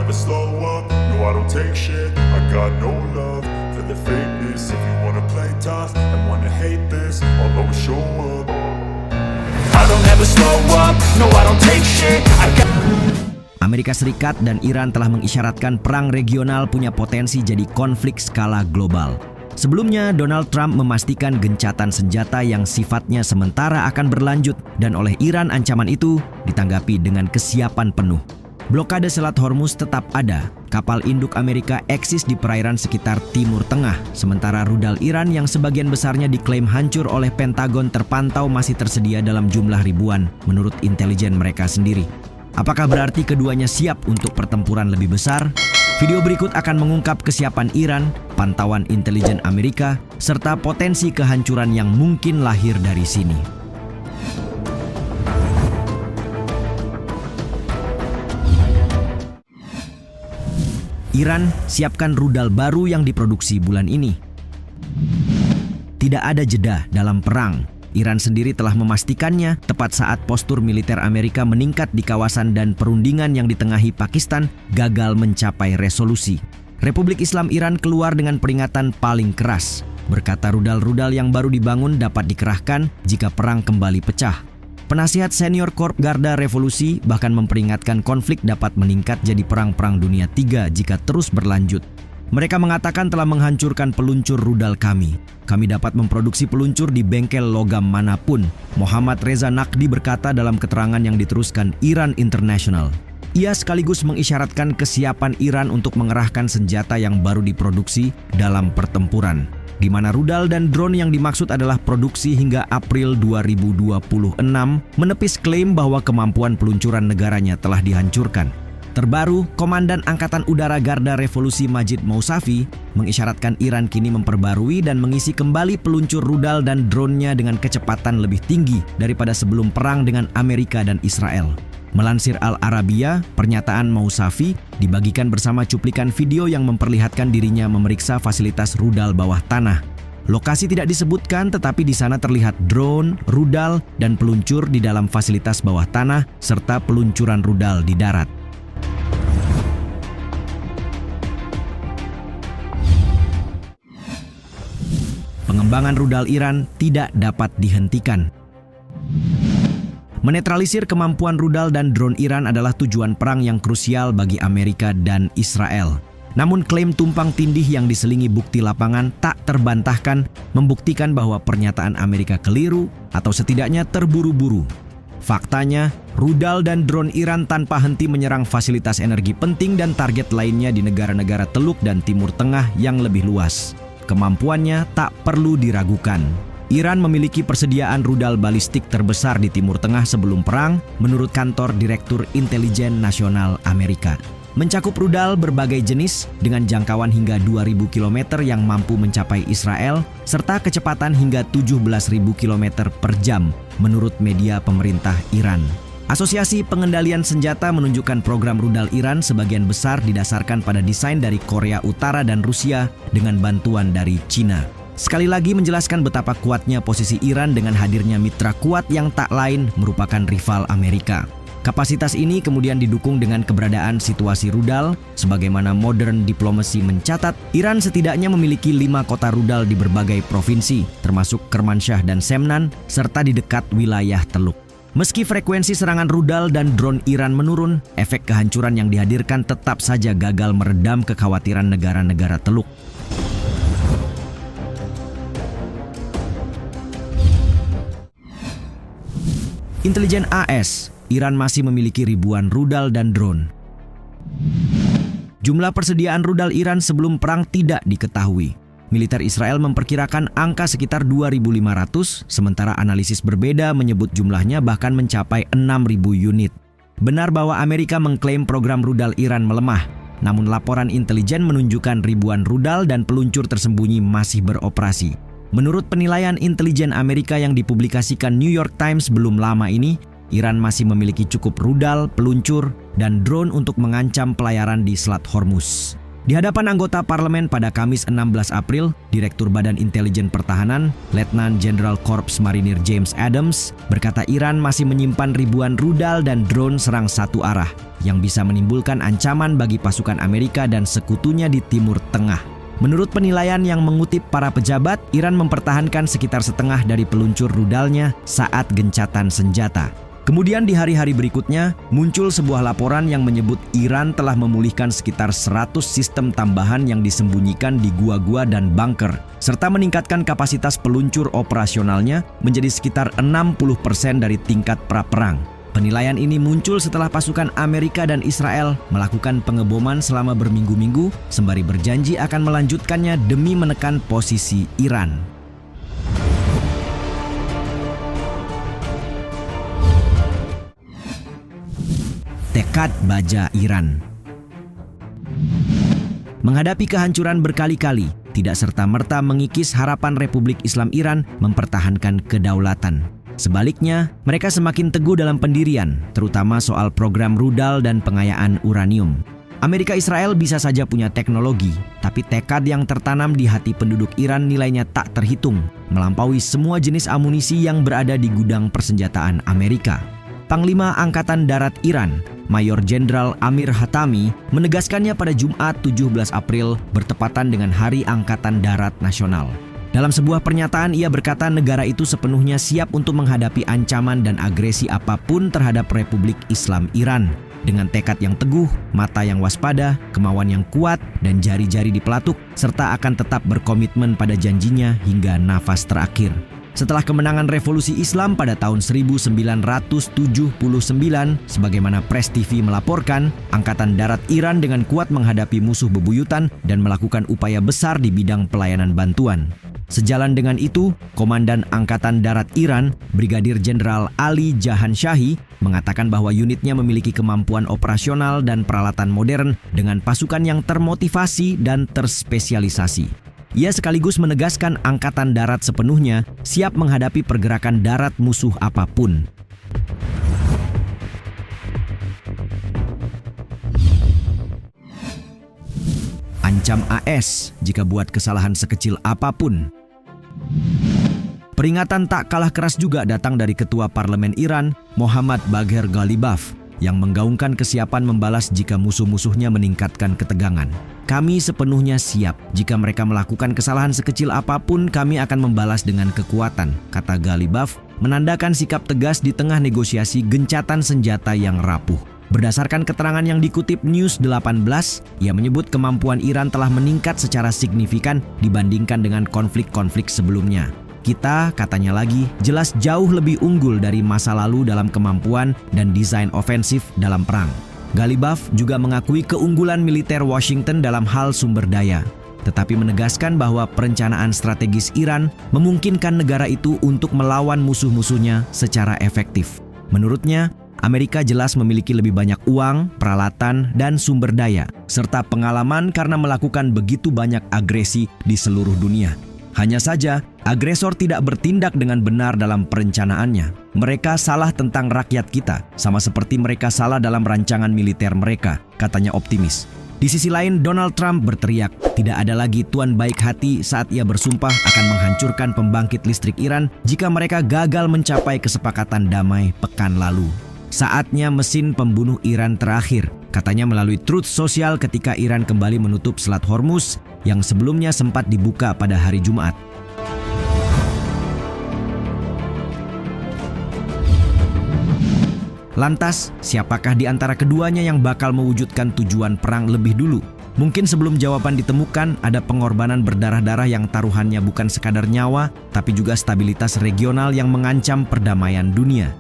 never slow up, no I don't take shit. I got no love for the fakeness. If you wanna play tough and wanna hate this, I'll always show up. I don't ever slow up, no I don't take shit. Amerika Serikat dan Iran telah mengisyaratkan perang regional punya potensi jadi konflik skala global. Sebelumnya, Donald Trump memastikan gencatan senjata yang sifatnya sementara akan berlanjut dan oleh Iran ancaman itu ditanggapi dengan kesiapan penuh. Blokade Selat Hormuz tetap ada. Kapal induk Amerika eksis di perairan sekitar Timur Tengah, sementara rudal Iran yang sebagian besarnya diklaim hancur oleh Pentagon terpantau masih tersedia dalam jumlah ribuan, menurut intelijen mereka sendiri. Apakah berarti keduanya siap untuk pertempuran lebih besar? Video berikut akan mengungkap kesiapan Iran, pantauan intelijen Amerika, serta potensi kehancuran yang mungkin lahir dari sini. Iran siapkan rudal baru yang diproduksi bulan ini. Tidak ada jeda dalam perang. Iran sendiri telah memastikannya tepat saat postur militer Amerika meningkat di kawasan dan perundingan yang ditengahi Pakistan gagal mencapai resolusi. Republik Islam Iran keluar dengan peringatan paling keras, berkata rudal-rudal yang baru dibangun dapat dikerahkan jika perang kembali pecah. Penasihat senior Korp Garda Revolusi bahkan memperingatkan konflik dapat meningkat jadi perang-perang dunia 3 jika terus berlanjut. Mereka mengatakan telah menghancurkan peluncur rudal kami. Kami dapat memproduksi peluncur di bengkel logam manapun. Muhammad Reza Naqvi berkata dalam keterangan yang diteruskan Iran International. Ia sekaligus mengisyaratkan kesiapan Iran untuk mengerahkan senjata yang baru diproduksi dalam pertempuran, di mana rudal dan drone yang dimaksud adalah produksi hingga April 2026, menepis klaim bahwa kemampuan peluncuran negaranya telah dihancurkan. Terbaru, Komandan Angkatan Udara Garda Revolusi Majid Mousavi mengisyaratkan Iran kini memperbarui dan mengisi kembali peluncur rudal dan drone-nya dengan kecepatan lebih tinggi daripada sebelum perang dengan Amerika dan Israel. Melansir Al Arabiya, pernyataan Mousavi dibagikan bersama cuplikan video yang memperlihatkan dirinya memeriksa fasilitas rudal bawah tanah. Lokasi tidak disebutkan, tetapi di sana terlihat drone, rudal, dan peluncur di dalam fasilitas bawah tanah serta peluncuran rudal di darat. Pengembangan rudal Iran tidak dapat dihentikan. Menetralisir kemampuan rudal dan drone Iran adalah tujuan perang yang krusial bagi Amerika dan Israel. Namun klaim tumpang tindih yang diselingi bukti lapangan tak terbantahkan membuktikan bahwa pernyataan Amerika keliru atau setidaknya terburu-buru. Faktanya, rudal dan drone Iran tanpa henti menyerang fasilitas energi penting dan target lainnya di negara-negara Teluk dan Timur Tengah yang lebih luas. Kemampuannya tak perlu diragukan. Iran memiliki persediaan rudal balistik terbesar di Timur Tengah sebelum perang, menurut kantor Direktur Intelijen Nasional Amerika. Mencakup rudal berbagai jenis dengan jangkauan hingga 2.000 km yang mampu mencapai Israel, serta kecepatan hingga 17.000 km per jam, menurut media pemerintah Iran. Asosiasi Pengendalian Senjata menunjukkan program rudal Iran sebagian besar didasarkan pada desain dari Korea Utara dan Rusia dengan bantuan dari Cina. Sekali lagi menjelaskan betapa kuatnya posisi Iran dengan hadirnya mitra kuat yang tak lain merupakan rival Amerika. Kapasitas ini kemudian didukung dengan keberadaan situasi rudal. Sebagaimana Modern Diplomacy mencatat, Iran setidaknya memiliki 5 kota rudal di berbagai provinsi, termasuk Kermansyah dan Semnan, serta di dekat wilayah Teluk. Meski frekuensi serangan rudal dan drone Iran menurun, efek kehancuran yang dihadirkan tetap saja gagal meredam kekhawatiran negara-negara Teluk. Intelijen AS, Iran masih memiliki ribuan rudal dan drone. Jumlah persediaan rudal Iran sebelum perang tidak diketahui. Militer Israel memperkirakan angka sekitar 2.500, sementara analisis berbeda menyebut jumlahnya bahkan mencapai 6.000 unit. Benar bahwa Amerika mengklaim program rudal Iran melemah, namun laporan intelijen menunjukkan ribuan rudal dan peluncur tersembunyi masih beroperasi. Menurut penilaian intelijen Amerika yang dipublikasikan New York Times belum lama ini, Iran masih memiliki cukup rudal, peluncur, dan drone untuk mengancam pelayaran di Selat Hormuz. Di hadapan anggota parlemen pada Kamis 16 April, Direktur Badan Intelijen Pertahanan, Letnan Jenderal Korps Marinir James Adams, berkata Iran masih menyimpan ribuan rudal dan drone serang satu arah yang bisa menimbulkan ancaman bagi pasukan Amerika dan sekutunya di Timur Tengah. Menurut penilaian yang mengutip para pejabat, Iran mempertahankan sekitar setengah dari peluncur rudalnya saat gencatan senjata. Kemudian di hari-hari berikutnya, muncul sebuah laporan yang menyebut Iran telah memulihkan sekitar 100 sistem tambahan yang disembunyikan di gua-gua dan bunker, serta meningkatkan kapasitas peluncur operasionalnya menjadi sekitar 60% dari tingkat pra-perang. Penilaian ini muncul setelah pasukan Amerika dan Israel melakukan pengeboman selama berminggu-minggu, sembari berjanji akan melanjutkannya demi menekan posisi Iran. Tekad baja Iran. Menghadapi kehancuran berkali-kali, tidak serta-merta mengikis harapan Republik Islam Iran mempertahankan kedaulatan. Sebaliknya, mereka semakin teguh dalam pendirian, terutama soal program rudal dan pengayaan uranium. Amerika Israel bisa saja punya teknologi, tapi tekad yang tertanam di hati penduduk Iran nilainya tak terhitung, melampaui semua jenis amunisi yang berada di gudang persenjataan Amerika. Panglima Angkatan Darat Iran, Mayor Jenderal Amir Hatami, menegaskannya pada Jumat 17 April bertepatan dengan Hari Angkatan Darat Nasional. Dalam sebuah pernyataan, ia berkata negara itu sepenuhnya siap untuk menghadapi ancaman dan agresi apapun terhadap Republik Islam Iran. Dengan tekad yang teguh, mata yang waspada, kemauan yang kuat, dan jari-jari di pelatuk, serta akan tetap berkomitmen pada janjinya hingga nafas terakhir. Setelah kemenangan revolusi Islam pada tahun 1979, sebagaimana Press TV melaporkan, Angkatan Darat Iran dengan kuat menghadapi musuh bebuyutan dan melakukan upaya besar di bidang pelayanan bantuan. Sejalan dengan itu, Komandan Angkatan Darat Iran, Brigadir Jenderal Ali Jahanshahi, mengatakan bahwa unitnya memiliki kemampuan operasional dan peralatan modern dengan pasukan yang termotivasi dan terspesialisasi. Ia sekaligus menegaskan Angkatan Darat sepenuhnya siap menghadapi pergerakan darat musuh apapun. Ancam AS jika buat kesalahan sekecil apapun. Peringatan tak kalah keras juga datang dari Ketua Parlemen Iran, Mohammad Bagher Ghalibaf, yang menggaungkan kesiapan membalas jika musuh-musuhnya meningkatkan ketegangan. Kami sepenuhnya siap. Jika mereka melakukan kesalahan sekecil apapun, kami akan membalas dengan kekuatan, kata Ghalibaf, menandakan sikap tegas di tengah negosiasi gencatan senjata yang rapuh. Berdasarkan keterangan yang dikutip News 18, ia menyebut kemampuan Iran telah meningkat secara signifikan dibandingkan dengan konflik-konflik sebelumnya. Kita, katanya lagi, jelas jauh lebih unggul dari masa lalu dalam kemampuan dan desain ofensif dalam perang. Ghalibaf juga mengakui keunggulan militer Washington dalam hal sumber daya, tetapi menegaskan bahwa perencanaan strategis Iran memungkinkan negara itu untuk melawan musuh-musuhnya secara efektif. Menurutnya, Amerika jelas memiliki lebih banyak uang, peralatan, dan sumber daya, serta pengalaman karena melakukan begitu banyak agresi di seluruh dunia. Hanya saja, agresor tidak bertindak dengan benar dalam perencanaannya. Mereka salah tentang rakyat kita, sama seperti mereka salah dalam rancangan militer mereka, katanya optimis. Di sisi lain, Donald Trump berteriak, tidak ada lagi tuan baik hati saat ia bersumpah akan menghancurkan pembangkit listrik Iran jika mereka gagal mencapai kesepakatan damai pekan lalu. Saatnya mesin pembunuh Iran terakhir, katanya melalui Truth Social ketika Iran kembali menutup Selat Hormuz yang sebelumnya sempat dibuka pada hari Jumat. Lantas, siapakah di antara keduanya yang bakal mewujudkan tujuan perang lebih dulu? Mungkin sebelum jawaban ditemukan, ada pengorbanan berdarah-darah yang taruhannya bukan sekadar nyawa, tapi juga stabilitas regional yang mengancam perdamaian dunia.